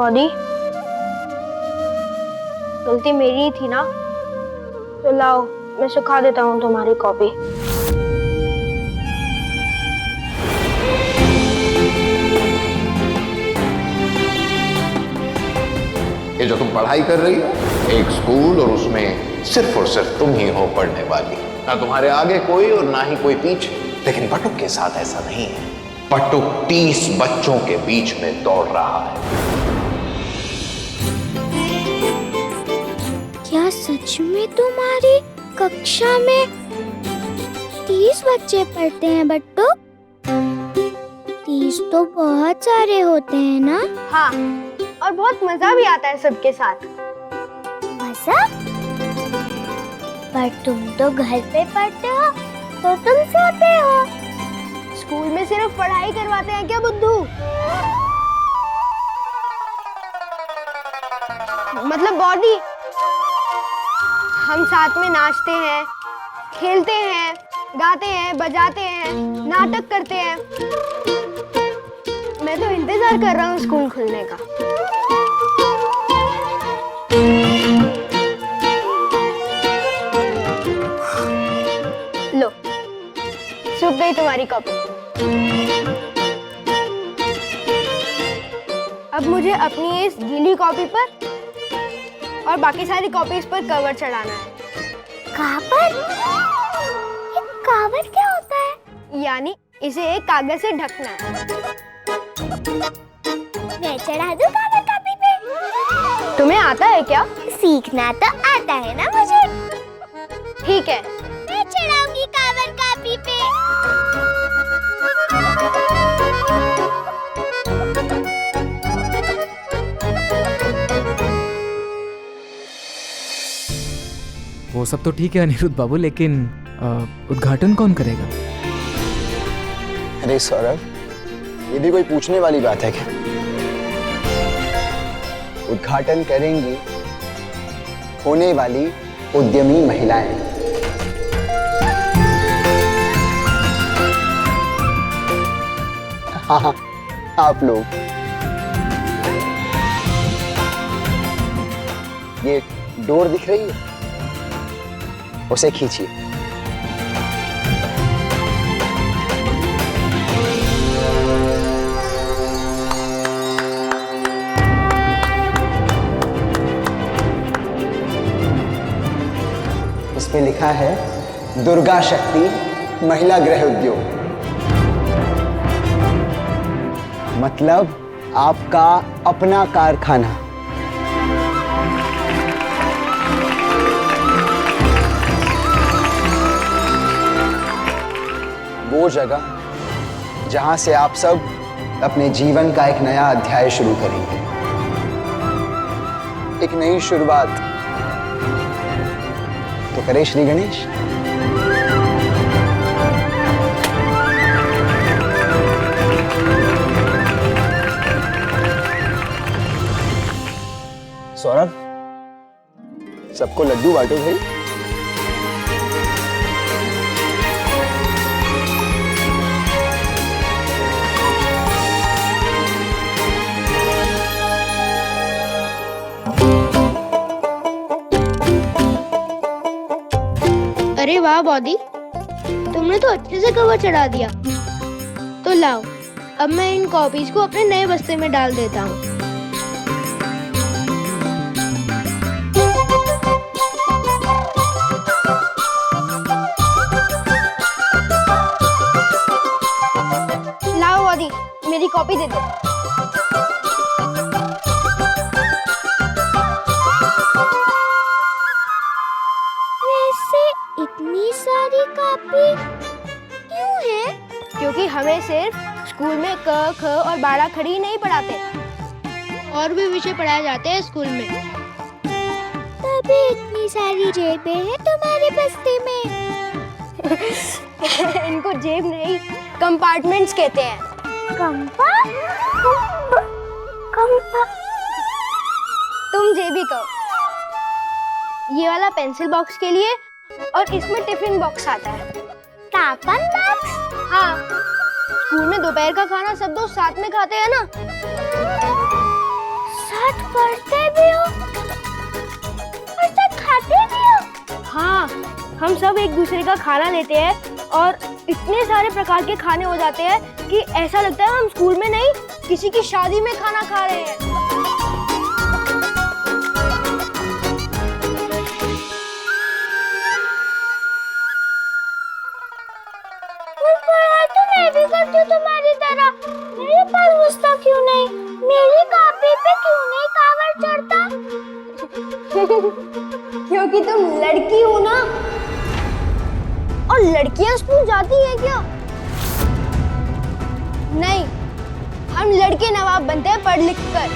Body, गलती मेरी ही थी ना, तो लाओ मैं सुखा देता हूँ तुम्हारी कॉपी। ये जो तुम पढ़ाई कर रही हो, एक स्कूल और उसमें सिर्फ और सिर्फ तुम ही हो पढ़ने वाली, ना तुम्हारे आगे कोई और ना ही कोई पीछे। लेकिन पटुक के साथ ऐसा नहीं है। पटुक 30 बच्चों के बीच में दौड़ रहा है। क्या सच में तुम्हारी कक्षा में 30 बच्चे पढ़ते हैं बट्टू? 30 तो बहुत सारे होते हैं ना? हाँ, और बहुत मजा भी आता है सबके साथ। मजा? पर तुम तो घर पे पढ़ते हो, तो तुम सोते हो। स्कूल में सिर्फ पढ़ाई करवाते हैं क्या बुद्धू? मतलब बॉडी, हम साथ में नाचते हैं, खेलते हैं, गाते हैं, बजाते हैं, नाटक करते हैं। मैं तो इंतजार कर रहा हूँ स्कूल खुलने का। लो, सूख गई तुम्हारी कॉपी। अब मुझे अपनी इस गीली कॉपी पर और बाकी सारी कॉपीज पर कवर चढ़ाना है। कावर? ये कावर क्या होता है? यानी इसे एक कागज से ढकना है। मैं चढ़ा दूं कावर कॉपी पे? तुम्हें आता है क्या? सीखना तो आता है ना मुझे। ठीक है, मैं चढ़ाऊंगी कावर कॉपी पे। वो सब तो ठीक है अनिरुद्ध बाबू, लेकिन उद्घाटन कौन करेगा? अरे सौरभ, ये भी कोई पूछने वाली बात है क्या? उद्घाटन करेंगी होने वाली उद्यमी महिलाएं। हाँ, आप लोग। ये डोर दिख रही है, उसे खींचिए। इस पे लिखा है दुर्गा शक्ति महिला गृह उद्योग। मतलब आपका अपना कारखाना। वो जगह जहां से आप सब अपने जीवन का एक नया अध्याय शुरू करेंगे, एक नई शुरुआत। तो करे श्री गणेश। सौरभ, सबको लड्डू बांटो भाई। अरे वाह बॉडी, तुमने तो अच्छे से कवर चढ़ा दिया। तो लाओ, अब मैं इन कॉपीज को अपने नए बस्ते में डाल देता हूँ। लाओ बॉडी, मेरी कॉपी दे दो। इतनी सारी कॉपी क्यों है? क्योंकि हमें सिर्फ स्कूल में क, ख और बाड़ा खड़ी नहीं पढ़ाते, और भी विषय पढ़ाए जाते हैं स्कूल में। तभी इतनी सारी जेबें हैं तुम्हारे बस्ते में। इनको जेब नहीं, कंपार्टमेंट्स कहते हैं। तुम जेबी कहो। ये वाला पेंसिल बॉक्स के लिए, और इसमें टिफिन बॉक्स आता है। Tiffin box? हाँ, स्कूल में दोपहर का खाना सब दोस्त साथ में खाते हैं ना। साथ पढ़ते भी हो और साथ खाते भी हो? हाँ, हम सब एक दूसरे का खाना लेते हैं और इतने सारे प्रकार के खाने हो जाते हैं कि ऐसा लगता है हम स्कूल में नहीं, किसी की शादी में खाना खा रहे हैं। पढ़ाई तो मैं भी करती हूँ तुम्हारी तरह। मेरे पास गुस्सा क्यों नहीं? मेरी कॉपी पे क्यों नहीं कागज चढ़ता? क्योंकि तुम लड़की हो ना। और लड़कियां स्कूल जाती हैं क्या? नहीं, हम लड़के नवाब बनते हैं पढ़ लिख कर।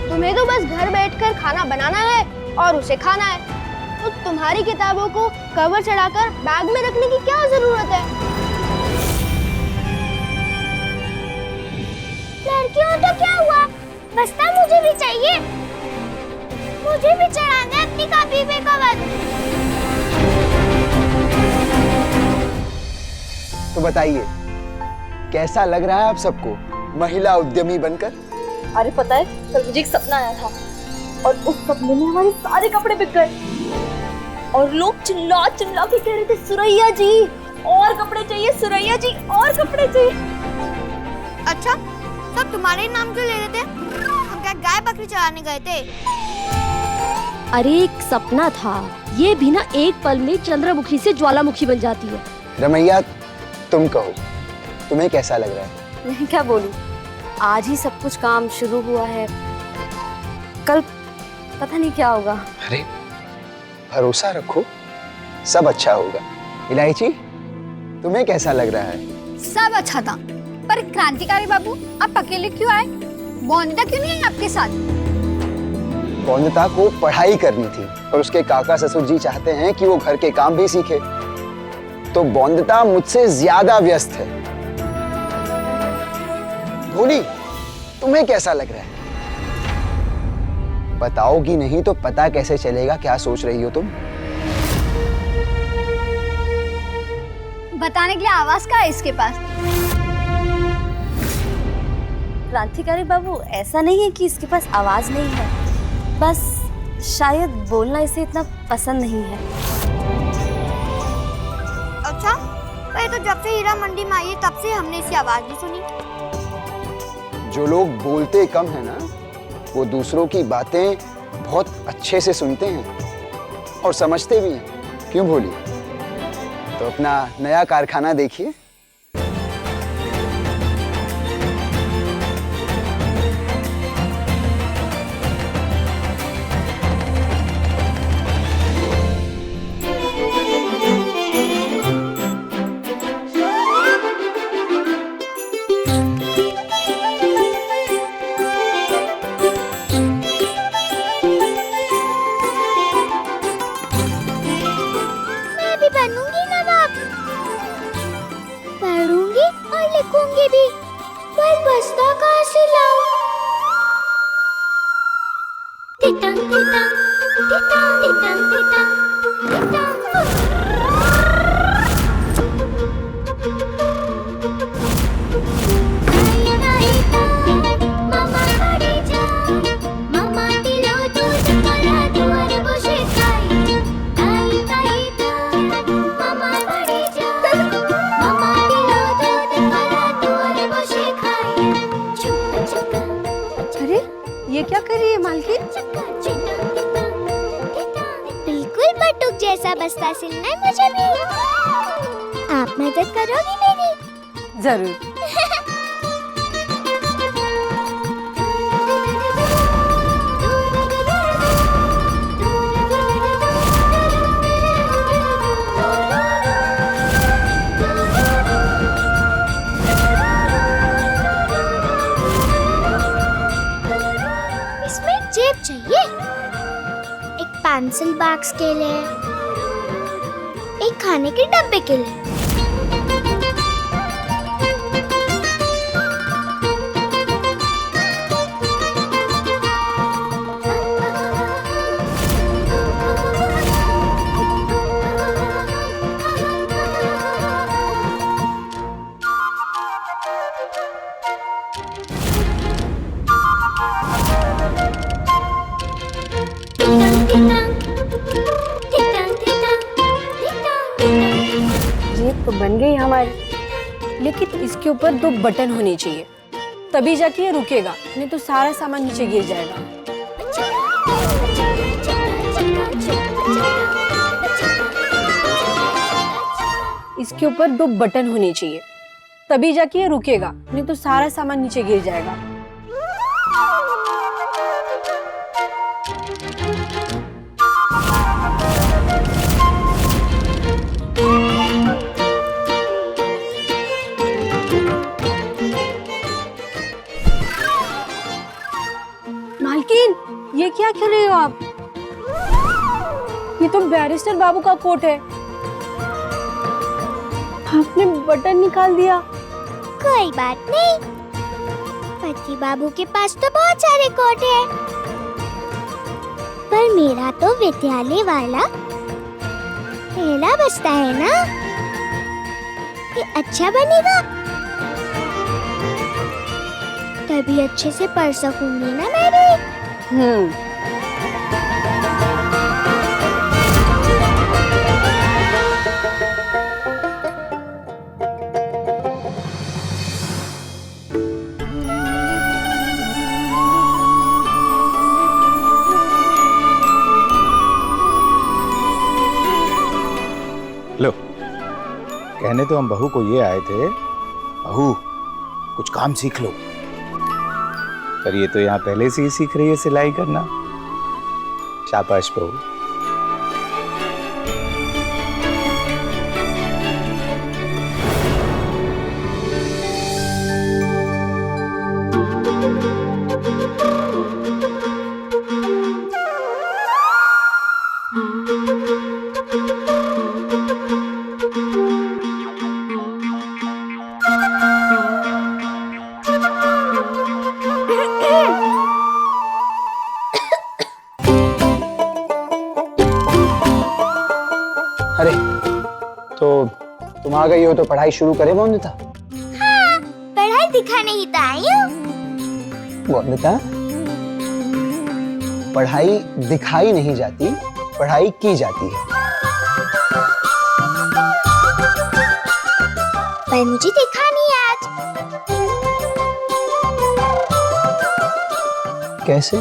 तुम्हें तो बस घर बैठकर खाना बनाना है और उसे खाना है। तो तुम्हारी किताबों को कवर चढ़ाकर बैग में रखने की क्या जरूरत है? लड़कियों तो क्या हुआ? बस्ता मुझे भी चाहिए। मुझे भी चढ़ाना है अपनी कॉपी पे कवर। तो बताइए, कैसा लग रहा है आप सबको महिला उद्यमी बनकर? अरे पता है, कल मुझे एक सपना आया था और उस सपने में हमारे सारे कपड़े बिक गए और लोग चिल्ला चिल्ला के कह रहे थे, सुरैया जी और कपड़े चाहिए, सुरैया जी और कपड़े चाहिए। अच्छा, सब तुम्हारे नाम क्यों ले रहे थे? हम क्या गाय बकरी चराने गए थे? अरे एक सपना था, ये भी ना एक पल में चंद्रमुखी से ज्वालामुखी बन जाती है। रमैया, तुम कहो, तुम्हें कैसा लग रहा है? मैं क्या बोलूं, आज ही सब कुछ काम शुरू हुआ है, कल पता नहीं क्या होगा। अरे भरोसा रखो, सब अच्छा होगा। इलायची, तुम्हें कैसा लग रहा है? सब अच्छा था, पर क्रांतिकारी बाबू आप अकेले क्यों आए? बोंदिता क्यों नहीं आई आपके साथ? बोंदिता को पढ़ाई करनी थी और उसके काका ससुर जी चाहते हैं कि वो घर के काम भी सीखे, तो बोंदिता मुझसे ज्यादा व्यस्त है। भोली, तुम्हें कैसा लग रहा है? बताओगी नहीं तो पता कैसे चलेगा क्या सोच रही हो तुम? बताने के लिए आवाज का है इसके पास। क्रांतिकारी बाबू, ऐसा नहीं है कि इसके पास आवाज नहीं है, बस शायद बोलना इसे इतना पसंद नहीं है। अच्छा, पर तो जब से हीरा मंडी में आई है तब से हमने इसकी आवाज नहीं सुनी। जो लोग बोलते कम है ना, वो दूसरों की बातें बहुत अच्छे से सुनते हैं और समझते भी हैं। क्यों भोली? तो अपना नया कारखाना देखिए। बनूंगी नवाब, पढ़ूंगी और लिखूंगी भी, पर बस्ता कहाँ से लाऊं? टिटंग टिटंग टिटंग टिटंग टिटंग टिटंग। मामा पड़े जा, मामा दिलो दूध करा दुआर बसे खाई। आई आई मामा पड़े जा, मामा दिलो दूध करा दुआर बसे खाई। चुप चुप। अरे ये क्या कर रही है मालकिन? बिल्कुल बटुक जैसा बस्ता सिलना है मुझे भी। आप मदद करोगी मेरी? जरूर। इसमें जेब चाहिए, एक पेंसिल बॉक्स के लिए, एक खाने के डब्बे के लिए। ये तो बन गई हमारी, लेकिन इसके ऊपर 2 बटन होने चाहिए, तभी जाके ये रुकेगा, नहीं तो सारा सामान नीचे गिर जाएगा। इसके ऊपर 2 बटन होने चाहिए, तभी जाके ये रुकेगा, नहीं तो सारा सामान नीचे गिर जाएगा। मालकिन, ये क्या कर रहे हो आप? ये तो बैरिस्टर बाबू का कोट है, आपने बटन निकाल दिया। कोई बात नहीं, पति बाबू के पास तो बहुत सारे कोट हैं, पर मेरा तो विद्यालय वाला पहला बचता है ना। ये अच्छा बनेगा, तभी अच्छे से पढ़ सकूंगी ना मैं भी। लो, कहने तो हम बहू को ये आए थे, बहू कुछ काम सीख लो, पर ये तो यहाँ पहले से ही सीख रही है सिलाई करना। शाबाश बहू। अरे, तो तुम आ गई हो तो पढ़ाई शुरू करे मोनिता। हाँ, पढ़ाई दिखाने ही तो आई हूँ। मोनिता, पढ़ाई दिखाई नहीं जाती, पढ़ाई की जाती है। पर मुझे दिखानी है आज। कैसे?